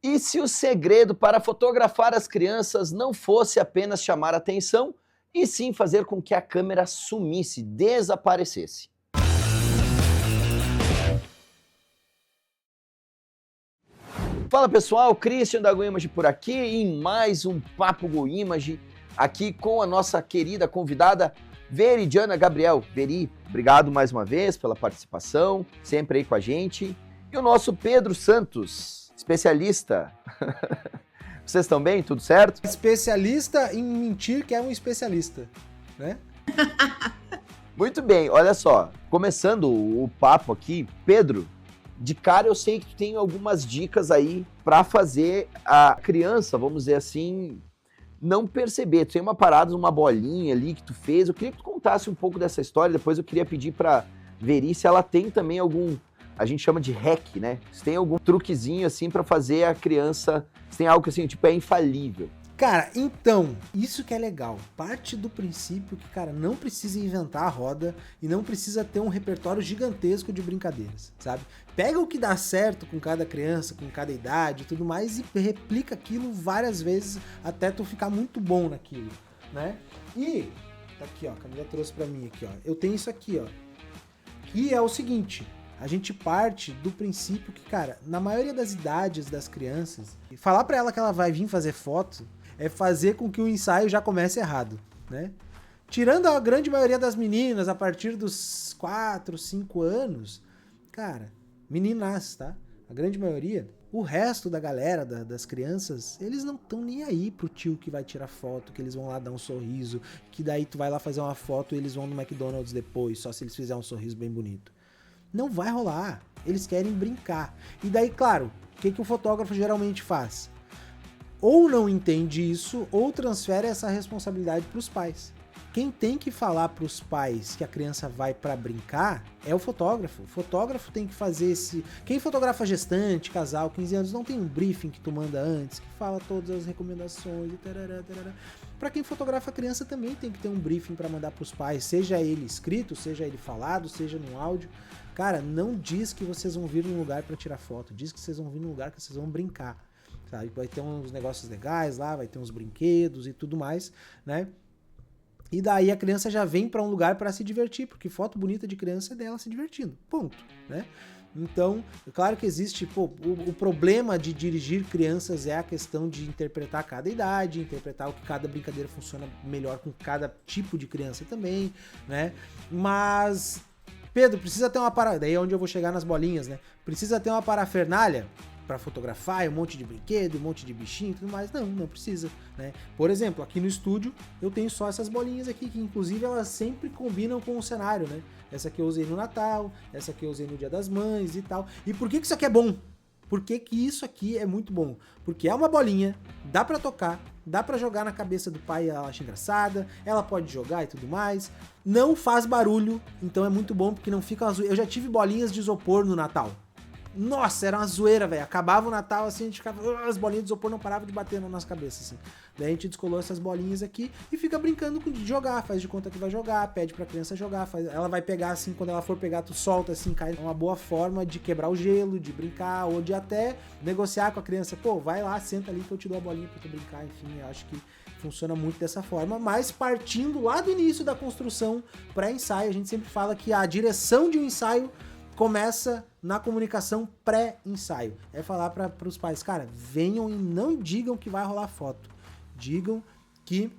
E se o segredo para fotografar as crianças não fosse apenas chamar atenção, e sim fazer com que a câmera sumisse, desaparecesse? Fala pessoal, Christian da GoImage por aqui em mais um Papo GoImage, aqui com a nossa querida convidada Veridiana Gabriel. Veri, obrigado mais uma vez pela participação, sempre aí com a gente. E o nosso Pedro Santos, especialista. Vocês estão bem? Tudo certo? Especialista em mentir que é um especialista, né? Muito bem, olha só, começando o papo aqui, Pedro, de cara eu sei que tu tem algumas dicas aí para fazer a criança, vamos dizer assim, não perceber. Tu tem uma parada, uma bolinha ali que tu fez, eu queria que tu contasse um pouco dessa história, depois eu queria pedir para Veri se ela tem também algum, a gente chama de hack, né? Se tem algum truquezinho assim para fazer a criança, se tem algo que assim, tipo, é infalível. Cara, então, isso que é legal. Parte do princípio que, cara, não precisa inventar a roda e não precisa ter um repertório gigantesco de brincadeiras, sabe? Pega o que dá certo com cada criança, com cada idade e tudo mais e replica aquilo várias vezes até tu ficar muito bom naquilo, né? E, tá aqui, ó, a Camila trouxe pra mim aqui, ó. Eu tenho isso aqui, ó. Que é o seguinte... A gente parte do princípio que, cara, na maioria das idades das crianças, falar pra ela que ela vai vir fazer foto é fazer com que o ensaio já comece errado, né? Tirando a grande maioria das meninas, a partir dos 4, 5 anos, cara, meninas, tá? A grande maioria, o resto da galera, das crianças, eles não estão nem aí pro tio que vai tirar foto, que eles vão lá dar um sorriso, que daí tu vai lá fazer uma foto e eles vão no McDonald's depois, só se eles fizerem um sorriso bem bonito. Não vai rolar. Eles querem brincar. E daí, claro, o que o fotógrafo geralmente faz? Ou não entende isso, ou transfere essa responsabilidade para os pais. Quem tem que falar para os pais que a criança vai para brincar é o fotógrafo. O fotógrafo tem que fazer esse... Quem fotografa gestante, casal, 15 anos, não tem um briefing que tu manda antes, que fala todas as recomendações e tarará, tarará. Para quem fotografa a criança também tem que ter um briefing para mandar para os pais, seja ele escrito, seja ele falado, seja no áudio. Cara, não diz que vocês vão vir num lugar para tirar foto, diz que vocês vão vir num lugar que vocês vão brincar, sabe? Vai ter uns negócios legais lá, vai ter uns brinquedos e tudo mais, né? E daí a criança já vem para um lugar para se divertir, porque foto bonita de criança é dela se divertindo, ponto, né? Então, é claro que existe, o problema de dirigir crianças é a questão de interpretar cada idade, interpretar o que cada brincadeira funciona melhor com cada tipo de criança também, né? Mas... Pedro, precisa ter uma daí é onde eu vou chegar nas bolinhas, né? Precisa ter uma parafernália para fotografar, um monte de brinquedo, um monte de bichinho e tudo mais. Não precisa, né? Por exemplo, aqui no estúdio eu tenho só essas bolinhas aqui, que inclusive elas sempre combinam com o cenário, né? Essa aqui eu usei no Natal, essa aqui eu usei no Dia das Mães e tal. E por que isso aqui é bom? Por que isso aqui é muito bom? Porque é uma bolinha, dá pra tocar, dá pra jogar na cabeça do pai e ela acha engraçada, ela pode jogar e tudo mais, não faz barulho, então é muito bom porque não fica uma zoeira. Eu já tive bolinhas de isopor no Natal. Nossa, era uma zoeira, velho. Acabava o Natal, assim, a gente ficava... As bolinhas de isopor não paravam de bater na nossa cabeça, assim. Daí a gente descolou essas bolinhas aqui e fica brincando de jogar. Faz de conta que vai jogar, pede pra criança jogar. Ela vai pegar, assim, quando ela for pegar, tu solta, assim, cai. É uma boa forma de quebrar o gelo, de brincar, ou de até negociar com a criança. Pô, vai lá, senta ali que eu te dou a bolinha pra tu brincar. Enfim, eu acho que funciona muito dessa forma. Mas partindo lá do início da construção pré-ensaio, a gente sempre fala que a direção de um ensaio começa na comunicação pré-ensaio. É falar para os pais, cara, venham e não digam que vai rolar foto. Digam que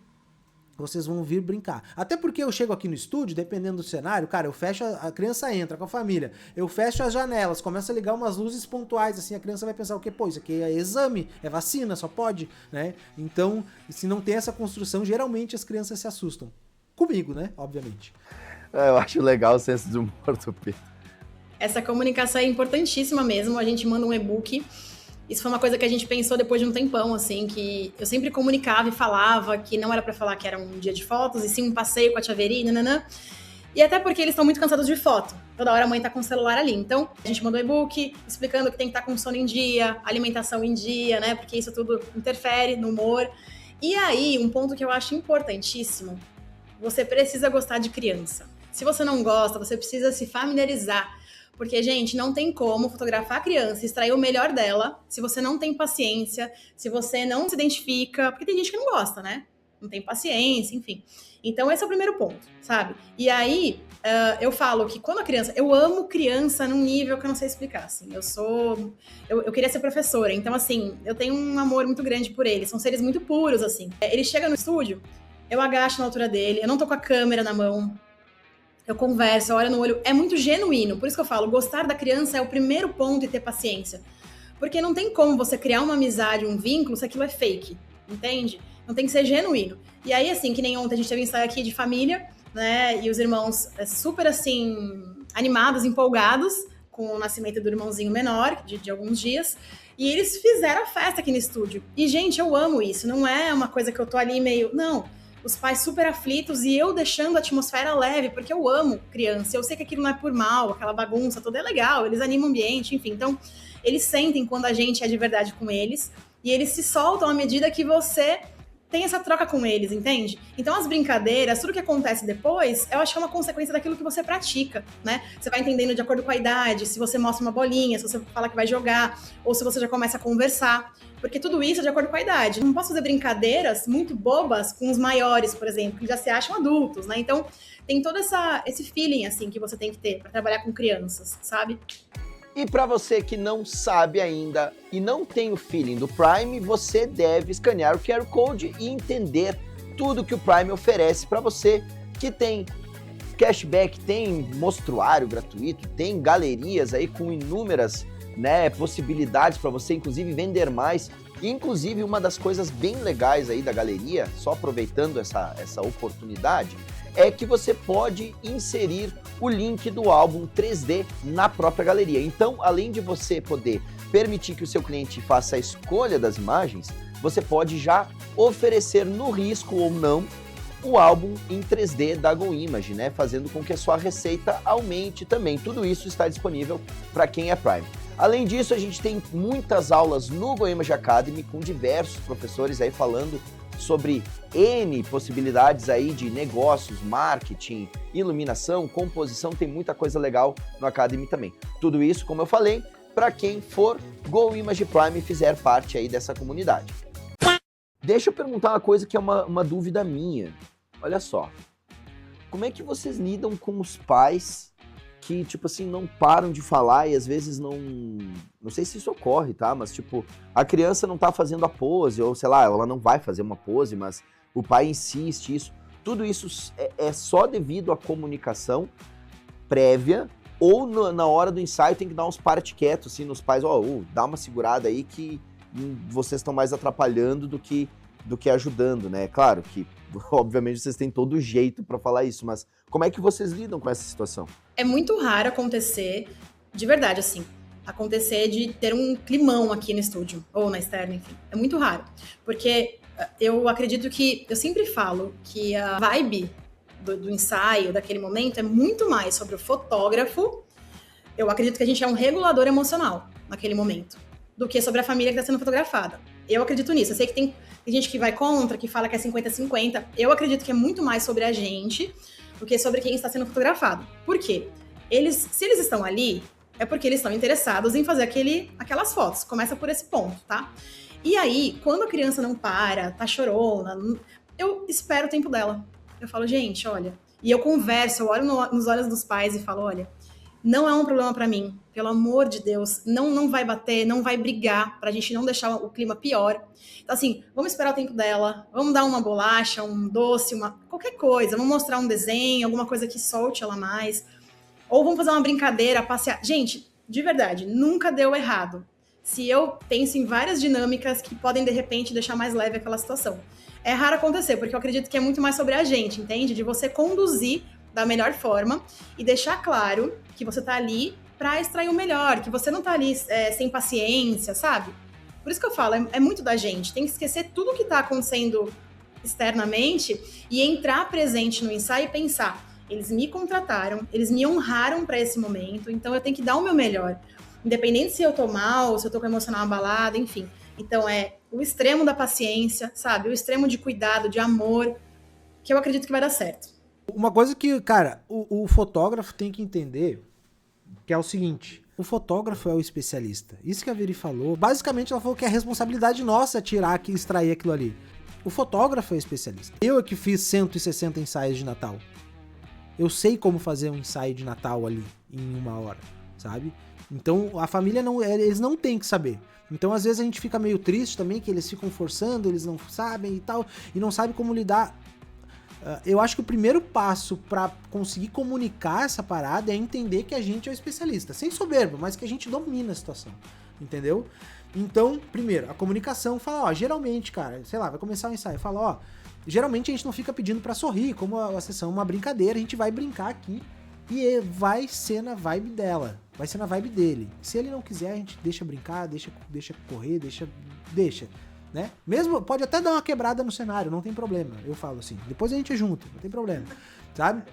vocês vão vir brincar. Até porque eu chego aqui no estúdio, dependendo do cenário, cara, eu fecho, a criança entra com a família, eu fecho as janelas, começo a ligar umas luzes pontuais, assim, a criança vai pensar o quê? Pô, isso aqui é exame, é vacina, só pode, né? Então, se não tem essa construção, geralmente as crianças se assustam. Comigo, né? Obviamente. Eu acho legal o senso de humor do Pedro. Essa comunicação é importantíssima mesmo, a gente manda um e-book. Isso foi uma coisa que a gente pensou depois de um tempão, assim, que eu sempre comunicava e falava que não era pra falar que era um dia de fotos, e sim um passeio com a tia Veri, nananã. E até porque eles estão muito cansados de foto. Toda hora a mãe tá com o celular ali. Então, a gente mandou e-book explicando que tem que estar com sono em dia, alimentação em dia, né? Porque isso tudo interfere no humor. E aí, um ponto que eu acho importantíssimo, você precisa gostar de criança. Se você não gosta, você precisa se familiarizar. Porque, gente, não tem como fotografar a criança, extrair o melhor dela, se você não tem paciência, se você não se identifica, porque tem gente que não gosta, né? Não tem paciência, enfim. Então, esse é o primeiro ponto, sabe? E aí, eu falo que quando a criança... Eu amo criança num nível que eu não sei explicar, assim. Eu queria ser professora, então, assim, eu tenho um amor muito grande por eles. São seres muito puros, assim. Ele chega no estúdio, eu agacho na altura dele, eu não tô com a câmera na mão, eu converso, eu olho no olho. É muito genuíno. Por isso que eu falo, gostar da criança é o primeiro ponto e ter paciência. Porque não tem como você criar uma amizade, um vínculo, se aquilo é fake, entende? Não tem que ser genuíno. E aí, assim, que nem ontem a gente teve um ensaio aqui de família, né? E os irmãos super, assim, animados, empolgados com o nascimento do irmãozinho menor, de alguns dias. E eles fizeram a festa aqui no estúdio. E, gente, eu amo isso. Não é uma coisa que eu tô ali meio... Não. Os pais super aflitos e eu deixando a atmosfera leve, porque eu amo criança. Eu sei que aquilo não é por mal, aquela bagunça toda é legal, eles animam o ambiente, enfim. Então, eles sentem quando a gente é de verdade com eles e eles se soltam à medida que você tem essa troca com eles, entende? Então, as brincadeiras, tudo que acontece depois, eu acho que é uma consequência daquilo que você pratica, né? Você vai entendendo de acordo com a idade, se você mostra uma bolinha, se você fala que vai jogar, ou se você já começa a conversar. Porque tudo isso é de acordo com a idade. Não posso fazer brincadeiras muito bobas com os maiores, por exemplo, que já se acham adultos, né? Então, tem todo esse feeling, assim, que você tem que ter para trabalhar com crianças, sabe? E para você que não sabe ainda e não tem o feeling do Prime, você deve escanear o QR Code e entender tudo que o Prime oferece para você, que tem cashback, tem mostruário gratuito, tem galerias aí com inúmeras, né, possibilidades para você, inclusive, vender mais. Inclusive, uma das coisas bem legais aí da galeria, só aproveitando essa oportunidade, é que você pode inserir o link do álbum 3D na própria galeria. Então, além de você poder permitir que o seu cliente faça a escolha das imagens, você pode já oferecer no risco ou não o álbum em 3D da GoImage, né? Fazendo com que a sua receita aumente também. Tudo isso está disponível para quem é Prime. Além disso, a gente tem muitas aulas no GoImage Academy com diversos professores aí falando sobre N possibilidades aí de negócios, marketing, iluminação, composição, tem muita coisa legal no Academy também. Tudo isso, como eu falei, para quem for GoImage Prime e fizer parte aí dessa comunidade. Deixa eu perguntar uma coisa que é uma dúvida minha. Olha só, como é que vocês lidam com os pais que, tipo assim, não param de falar e às vezes não sei se isso ocorre, tá? Mas, tipo, a criança não tá fazendo a pose, ou sei lá, ela não vai fazer uma pose, mas o pai insiste, isso. Tudo isso é só devido à comunicação prévia, ou na hora do ensaio tem que dar uns parte quietos, assim, nos pais, dá uma segurada aí que vocês estão mais atrapalhando do que ajudando, né? Claro que, obviamente, vocês têm todo o jeito para falar isso, mas como é que vocês lidam com essa situação? É muito raro acontecer, de verdade, assim, acontecer de ter um climão aqui no estúdio, ou na externa, enfim. É muito raro, porque eu acredito que, eu sempre falo que a vibe do ensaio, daquele momento, é muito mais sobre o fotógrafo. Eu acredito que a gente é um regulador emocional naquele momento, do que sobre a família que está sendo fotografada. Eu acredito nisso. Eu sei que tem gente que vai contra, que fala que é 50-50. Eu acredito que é muito mais sobre a gente do que sobre quem está sendo fotografado. Por quê? Se eles estão ali, é porque eles estão interessados em fazer aquelas fotos. Começa por esse ponto, tá? E aí, quando a criança não para, tá chorona, eu espero o tempo dela. Eu falo, gente, olha... E eu converso, eu olho nos olhos dos pais e falo, olha... Não é um problema pra mim, pelo amor de Deus, não vai bater, não vai brigar, pra gente não deixar o clima pior. Então, assim, vamos esperar o tempo dela, vamos dar uma bolacha, um doce, qualquer coisa, vamos mostrar um desenho, alguma coisa que solte ela mais, ou vamos fazer uma brincadeira, passear. Gente, de verdade, nunca deu errado. Se eu penso em várias dinâmicas que podem, de repente, deixar mais leve aquela situação. É raro acontecer, porque eu acredito que é muito mais sobre a gente, entende? De você conduzir da melhor forma e deixar claro que você tá ali pra extrair o melhor, que você não tá ali sem paciência, sabe? Por isso que eu falo, é muito da gente. Tem que esquecer tudo que tá acontecendo externamente e entrar presente no ensaio e pensar, eles me contrataram, eles me honraram pra esse momento, então eu tenho que dar o meu melhor. Independente se eu tô mal, se eu tô com o emocional abalado, enfim. Então é o extremo da paciência, sabe? O extremo de cuidado, de amor, que eu acredito que vai dar certo. Uma coisa que, cara, o fotógrafo tem que entender que é o seguinte: o fotógrafo é o especialista. Isso que a Veri falou, basicamente ela falou que é a responsabilidade nossa tirar aqui, extrair aquilo ali. O fotógrafo é o especialista. Eu é que fiz 160 ensaios de Natal. Eu sei como fazer um ensaio de Natal ali em 1 hora, sabe? Então a família eles não têm que saber. Então às vezes a gente fica meio triste também, que eles ficam forçando, eles não sabem e tal, e não sabem como lidar. Eu acho que o primeiro passo pra conseguir comunicar essa parada é entender que a gente é o especialista. Sem soberba, mas que a gente domina a situação. Entendeu? Então, primeiro, a comunicação fala, ó, geralmente, cara, sei lá, vai começar o ensaio, fala, ó, geralmente a gente não fica pedindo pra sorrir, como a sessão é uma brincadeira, a gente vai brincar aqui e vai ser na vibe dela, vai ser na vibe dele. Se ele não quiser, a gente deixa brincar, deixa correr, deixa. Né? Mesmo, pode até dar uma quebrada no cenário, não tem problema, eu falo assim, depois a gente junta, não tem problema, sabe?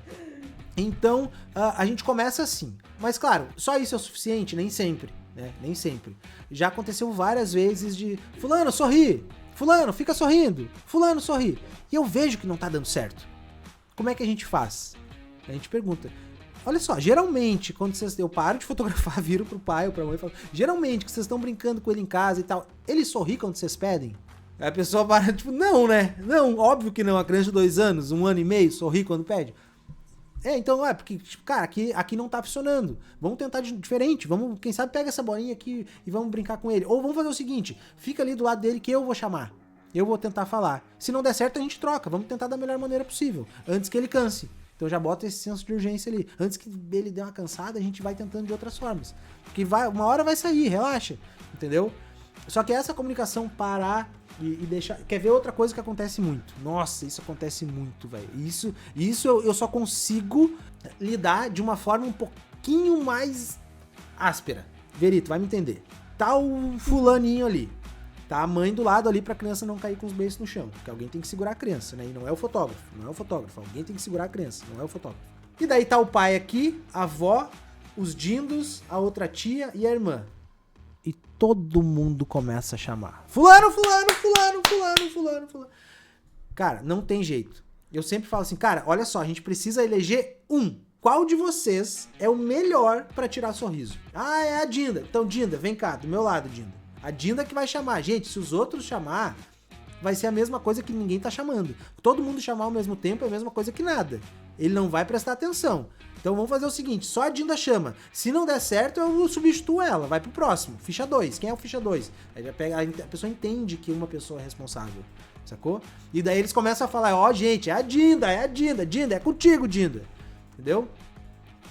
Então, a gente começa assim, mas claro, só isso é o suficiente? Nem sempre, né? Nem sempre. Já aconteceu várias vezes de, fulano, sorri, fulano, fica sorrindo, fulano, sorri, e eu vejo que não tá dando certo. Como é que a gente faz? A gente pergunta. Olha só, geralmente, quando eu paro de fotografar, viro pro pai ou pra mãe e falo, geralmente, que vocês estão brincando com ele em casa e tal, ele sorri quando vocês pedem? Aí a pessoa para, tipo, não, né? Não, óbvio que não, a criança de 2 anos, 1 ano e meio, sorri quando pede. Então, porque, tipo, cara, aqui não tá funcionando. Vamos tentar diferente, vamos, quem sabe pega essa bolinha aqui e vamos brincar com ele. Ou vamos fazer o seguinte, fica ali do lado dele que eu vou chamar. Eu vou tentar falar. Se não der certo, a gente troca, vamos tentar da melhor maneira possível, antes que ele canse. Então já bota esse senso de urgência ali. Antes que ele dê uma cansada, a gente vai tentando de outras formas. Porque uma hora vai sair, relaxa. Entendeu? Só que essa comunicação parar e deixar... Quer ver outra coisa que acontece muito? Nossa, isso acontece muito, velho. Isso eu só consigo lidar de uma forma um pouquinho mais áspera. Verito, vai me entender. Tá o fulaninho ali. Tá a mãe do lado ali pra criança não cair com os beiços no chão. Porque alguém tem que segurar a criança, né? E não é o fotógrafo. Não é o fotógrafo. Alguém tem que segurar a criança. Não é o fotógrafo. E daí tá o pai aqui, a avó, os dindos, a outra tia e a irmã. E todo mundo começa a chamar. Fulano, fulano, fulano, fulano, fulano, fulano. Cara, não tem jeito. Eu sempre falo assim, cara, olha só, a gente precisa eleger um. Qual de vocês é o melhor pra tirar sorriso? Ah, é a Dinda. Então, Dinda, vem cá, do meu lado, Dinda. A Dinda que vai chamar. Gente, se os outros chamar, vai ser a mesma coisa que ninguém tá chamando. Todo mundo chamar ao mesmo tempo é a mesma coisa que nada. Ele não vai prestar atenção. Então vamos fazer o seguinte, só a Dinda chama. Se não der certo, eu substituo ela, vai pro próximo. Ficha 2. Quem é o ficha 2? Aí já pega, a pessoa entende que uma pessoa é responsável, sacou? E daí eles começam a falar, ó, gente, é a Dinda, Dinda, é contigo, Dinda. Entendeu?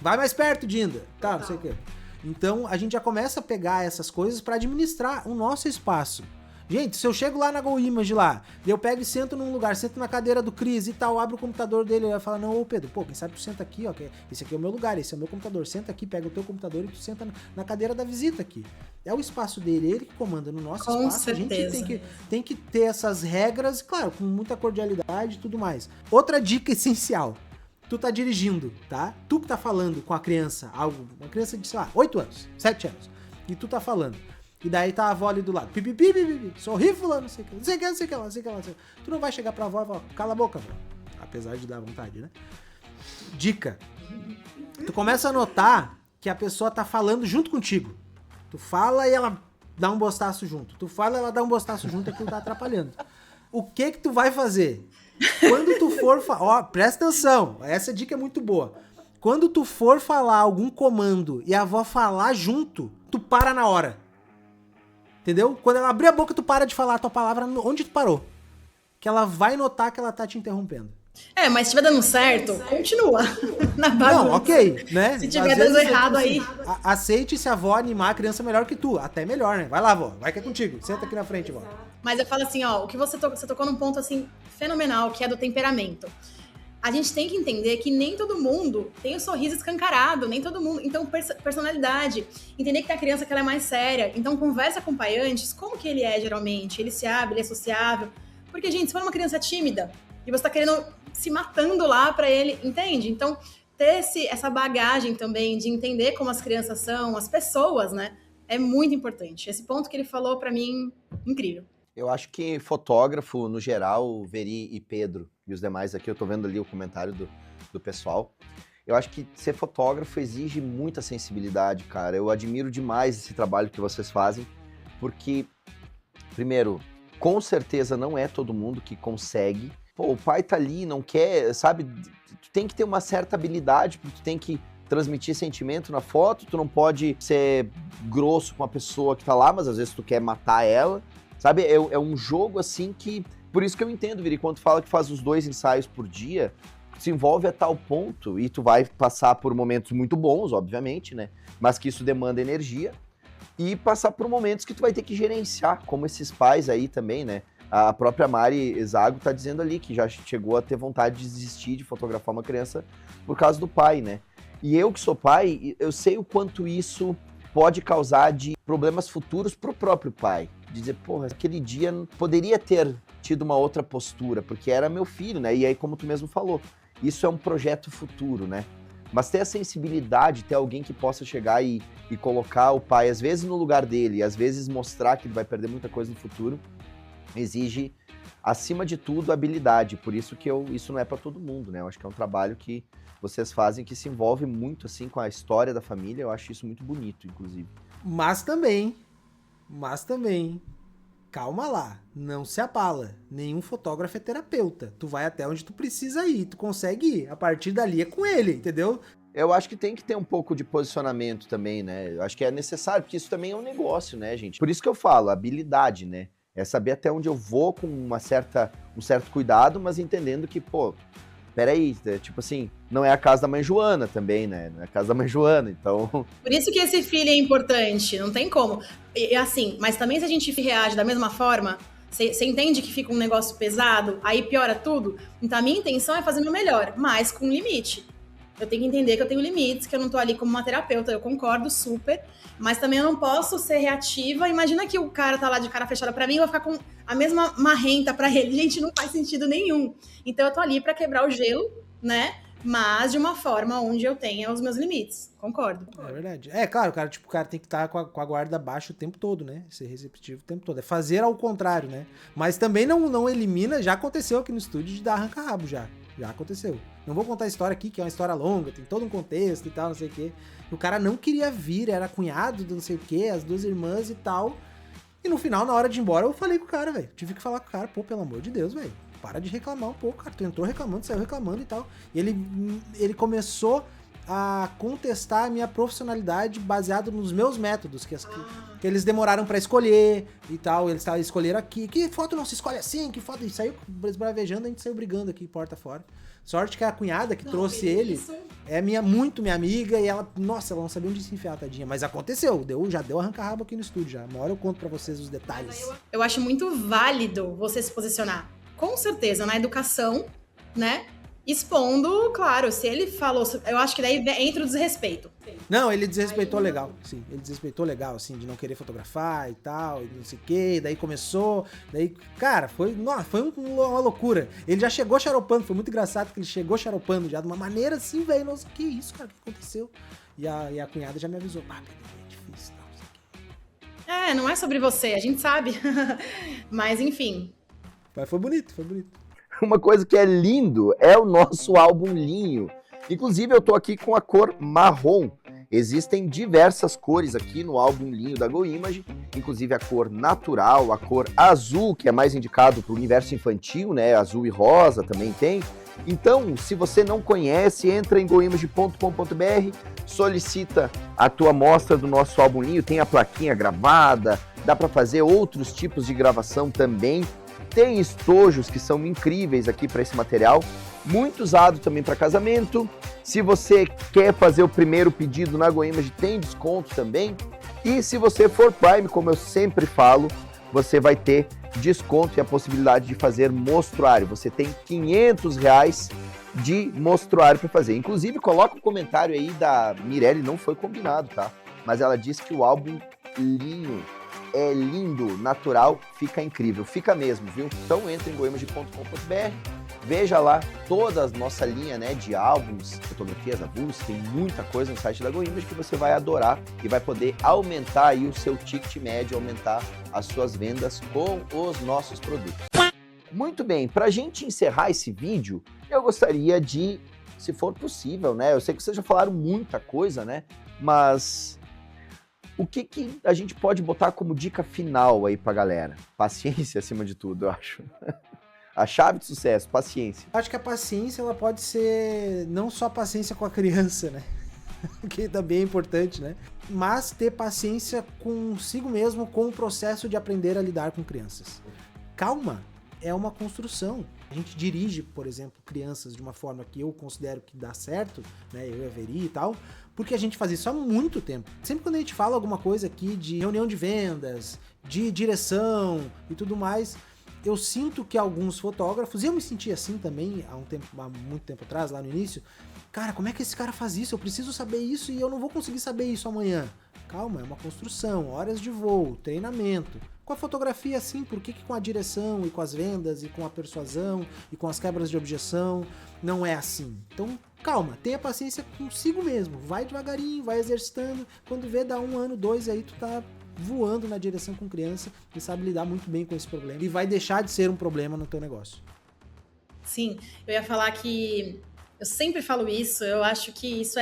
Vai mais perto, Dinda. Tá, não sei o quê. Então, a gente já começa a pegar essas coisas pra administrar o nosso espaço. Gente, se eu chego lá na GoImage lá, e eu pego e sento num lugar, sento na cadeira do Cris e tal, abro o computador dele, ele vai falar, não, ô Pedro, pô, quem sabe tu senta aqui, ó, esse aqui é o meu lugar, esse é o meu computador, senta aqui, pega o teu computador e tu senta na cadeira da visita aqui. É o espaço dele, ele que comanda no nosso Com espaço, certeza. A gente tem que ter essas regras, claro, com muita cordialidade e tudo mais. Outra dica essencial. Tu tá dirigindo, tá? Tu que tá falando com a criança, uma criança de, sei lá, 8 anos, 7 anos, e tu tá falando. E daí tá a avó ali do lado, pipipi, sorri fulano, não sei o que. Tu não vai chegar pra avó e falar, cala a boca, avó. Apesar de dar vontade, né? Dica. Tu começa a notar que a pessoa tá falando junto contigo. Tu fala e ela dá um bostaço junto. Tu fala e ela dá um bostaço junto, aquilo tá atrapalhando. O que tu vai fazer? Quando tu for... Ó, presta atenção. Essa dica é muito boa. Quando tu for falar algum comando e a avó falar junto, tu para na hora. Entendeu? Quando ela abrir a boca, tu para de falar a tua palavra onde tu parou. Que ela vai notar que ela tá te interrompendo. Mas se estiver dando certo, continua na bagunça. Não, ok, né? Se tiver dando errado aí... Aceite se a avó animar a criança melhor que tu. Até melhor, né? Vai lá, avó. Vai que é contigo. Senta aqui na frente, avó. Mas eu falo assim, ó, o que você tocou num ponto, assim, fenomenal, que é do temperamento. A gente tem que entender que nem todo mundo tem o sorriso escancarado, nem todo mundo... Então, personalidade. Entender que a criança que ela é mais séria. Então, conversa com o pai antes, como que ele é, geralmente? Ele se abre, ele é sociável. Porque, gente, se for uma criança tímida e você tá querendo se matando lá pra ele, entende? Então, ter essa bagagem também de entender como as crianças são, as pessoas, né? É muito importante. Esse ponto que ele falou, pra mim, incrível. Eu acho que fotógrafo, no geral, Veri e Pedro, e os demais aqui, eu tô vendo ali o comentário do pessoal, Eu acho que ser fotógrafo exige muita sensibilidade, cara. Eu admiro demais esse trabalho que vocês fazem, porque, primeiro, com certeza não é todo mundo que consegue. Pô, o pai tá ali, não quer, sabe? Tu tem que ter uma certa habilidade, porque tu tem que transmitir sentimento na foto, tu não pode ser grosso com a pessoa que tá lá, mas às vezes tu quer matar ela, sabe? É um jogo assim que... Por isso que eu entendo, Viri, quando tu fala que faz os 2 ensaios por dia, se envolve a tal ponto, e tu vai passar por momentos muito bons, obviamente, né? Mas que isso demanda energia, e passar por momentos que tu vai ter que gerenciar, como esses pais aí também, né? A própria Mari Zago tá dizendo ali que já chegou a ter vontade de desistir de fotografar uma criança por causa do pai, né? E eu que sou pai, eu sei o quanto isso pode causar de problemas futuros pro próprio pai. De dizer, porra, aquele dia poderia ter tido uma outra postura, porque era meu filho, né? E aí, como tu mesmo falou, isso é um projeto futuro, né? Mas ter a sensibilidade, ter alguém que possa chegar e colocar o pai, às vezes, no lugar dele, às vezes mostrar que ele vai perder muita coisa no futuro, exige, acima de tudo, habilidade. Por isso que isso não é para todo mundo, né? Eu acho que é um trabalho que vocês fazem que se envolve muito, assim, com a história da família. Eu acho isso muito bonito, inclusive. Mas também, calma lá, não se abala. Nenhum fotógrafo é terapeuta. Tu vai até onde tu precisa ir, tu consegue ir. A partir dali é com ele, entendeu? Eu acho que tem que ter um pouco de posicionamento também, né? Eu acho que é necessário, porque isso também é um negócio, né, gente? Por isso que eu falo, habilidade, né? É saber até onde eu vou com um certo cuidado, mas entendendo que, pô, peraí, tipo assim, não é a casa da mãe Joana também, né? Não é a casa da mãe Joana, então... Por isso que esse filho é importante, não tem como. E assim, mas também se a gente reage da mesma forma, você entende que fica um negócio pesado, aí piora tudo? Então a minha intenção é fazer o meu melhor, mas com limite. Eu tenho que entender que eu tenho limites, que eu não tô ali como uma terapeuta, eu concordo super, mas também eu não posso ser reativa. Imagina que o cara tá lá de cara fechada pra mim, eu vou ficar com a mesma marrenta pra ele. Gente, não faz sentido nenhum. Então eu tô ali pra quebrar o gelo, né? Mas de uma forma onde eu tenha os meus limites. Concordo. É verdade. É, claro, o cara tem que estar com a guarda baixa o tempo todo, né? Ser receptivo o tempo todo. É fazer ao contrário, né? Mas também não elimina, já aconteceu aqui no estúdio de dar arranca-rabo já. Já aconteceu. Não vou contar a história aqui, que é uma história longa, tem todo um contexto e tal, não sei o quê. O cara não queria vir, era cunhado do não sei o quê, as 2 irmãs e tal. E no final, na hora de ir embora, eu falei com o cara, velho. Tive que falar com o cara, pô, pelo amor de Deus, velho. Para de reclamar um pouco, cara. Tu entrou reclamando, saiu reclamando e tal. E ele começou a contestar a minha profissionalidade baseado nos meus métodos, que eles demoraram pra escolher e tal, eles escolheram aqui, que foto não se escolhe assim, que foto, e saiu esbravejando, a gente saiu brigando aqui, porta fora. Sorte que a cunhada que trouxe ele isso é muito minha amiga, e ela não sabia onde se enfiar, tadinha, mas aconteceu, já deu arranca-rabo aqui no estúdio já, uma hora eu conto pra vocês os detalhes. Eu acho muito válido você se posicionar, com certeza, na educação, né? Expondo, claro, se ele falou... Eu acho que daí entra o desrespeito. Não, ele desrespeitou legal, sim. Ele desrespeitou legal, assim, de não querer fotografar e tal, e não sei o quê. Daí começou, cara, foi uma loucura. Ele já chegou xaropando, foi muito engraçado que ele chegou xaropando já de uma maneira assim, velho. Nossa, que isso, cara, o que aconteceu? E a cunhada já me avisou, é difícil, não sei o quê. Não é sobre você, a gente sabe. Mas, enfim. Mas foi bonito. Uma coisa que é lindo é o nosso álbum Linho. Inclusive, eu tô aqui com a cor marrom. Existem diversas cores aqui no álbum Linho da GoImage, inclusive a cor natural, a cor azul, que é mais indicado para o universo infantil, né? Azul e rosa também tem. Então, se você não conhece, entra em goimage.com.br, solicita a tua amostra do nosso álbum Linho, tem a plaquinha gravada, dá para fazer outros tipos de gravação também. Tem estojos que são incríveis aqui para esse material, muito usado também para casamento. Se você quer fazer o primeiro pedido na GoImage, tem desconto também. E se você for Prime, como eu sempre falo, você vai ter desconto e a possibilidade de fazer mostruário. Você tem R$500 de mostruário para fazer. Inclusive, coloca um comentário aí da Mirelle, não foi combinado, tá? Mas ela disse que o álbum Linho é lindo, natural, fica incrível, fica mesmo, viu? Então entra em goimage.com.br, veja lá toda a nossa linha, né, de álbuns, fotografias avulsas, tem muita coisa no site da GoImage que você vai adorar e vai poder aumentar aí o seu ticket médio, aumentar as suas vendas com os nossos produtos. Muito bem, para a gente encerrar esse vídeo, eu gostaria de se for possível, né? Eu sei que vocês já falaram muita coisa, né? Mas o que a gente pode botar como dica final aí pra galera? Paciência acima de tudo, eu acho. A chave de sucesso, paciência. Acho que a paciência, ela pode ser não só paciência com a criança, né? Que também é importante, né? Mas ter paciência consigo mesmo com o processo de aprender a lidar com crianças. Calma é uma construção. A gente dirige, por exemplo, crianças de uma forma que eu considero que dá certo, né? Eu e a Veri e tal, porque a gente faz isso há muito tempo. Sempre quando a gente fala alguma coisa aqui de reunião de vendas, de direção e tudo mais, eu sinto que alguns fotógrafos, e eu me senti assim também há muito tempo atrás, lá no início, cara, como é que esse cara faz isso? Eu preciso saber isso e eu não vou conseguir saber isso amanhã. Calma, é uma construção, horas de voo, treinamento. Com a fotografia, assim, por que com a direção e com as vendas e com a persuasão e com as quebras de objeção não é assim? Então, calma, tenha paciência consigo mesmo, vai devagarinho, vai exercitando, quando vê, dá 1 ano, 2, aí tu tá voando na direção com criança e sabe lidar muito bem com esse problema e vai deixar de ser um problema no teu negócio. Sim, eu ia falar que eu sempre falo isso, eu acho que isso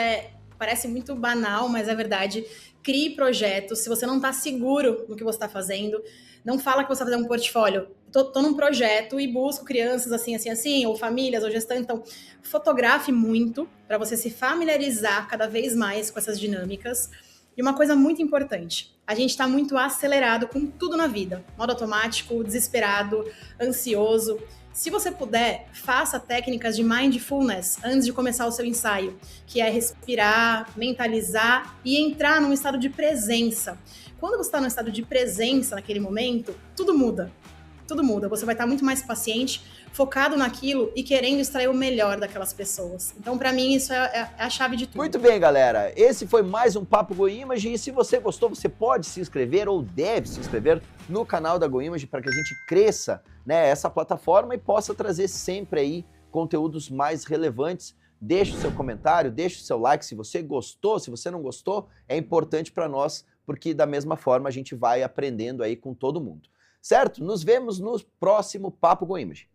parece muito banal, mas é verdade. Crie projetos. Se você não está seguro no que você está fazendo, não fala que você vai fazer um portfólio. Tô num projeto e busco crianças assim, ou famílias, ou gestantes. Então, fotografe muito para você se familiarizar cada vez mais com essas dinâmicas. E uma coisa muito importante, a gente está muito acelerado com tudo na vida. Modo automático, desesperado, ansioso. Se você puder, faça técnicas de mindfulness antes de começar o seu ensaio, que é respirar, mentalizar e entrar num estado de presença. Quando você está num estado de presença naquele momento, tudo muda. Tudo muda. Você vai estar muito mais paciente, focado naquilo e querendo extrair o melhor daquelas pessoas. Então, para mim, isso é a chave de tudo. Muito bem, galera. Esse foi mais um Papo GoImage. E se você gostou, você pode se inscrever ou deve se inscrever no canal da GoImage para que a gente cresça, né, essa plataforma e possa trazer sempre aí conteúdos mais relevantes. Deixe o seu comentário, deixe o seu like se você gostou, se você não gostou, é importante para nós, porque da mesma forma a gente vai aprendendo aí com todo mundo. Certo? Nos vemos no próximo Papo GoImage.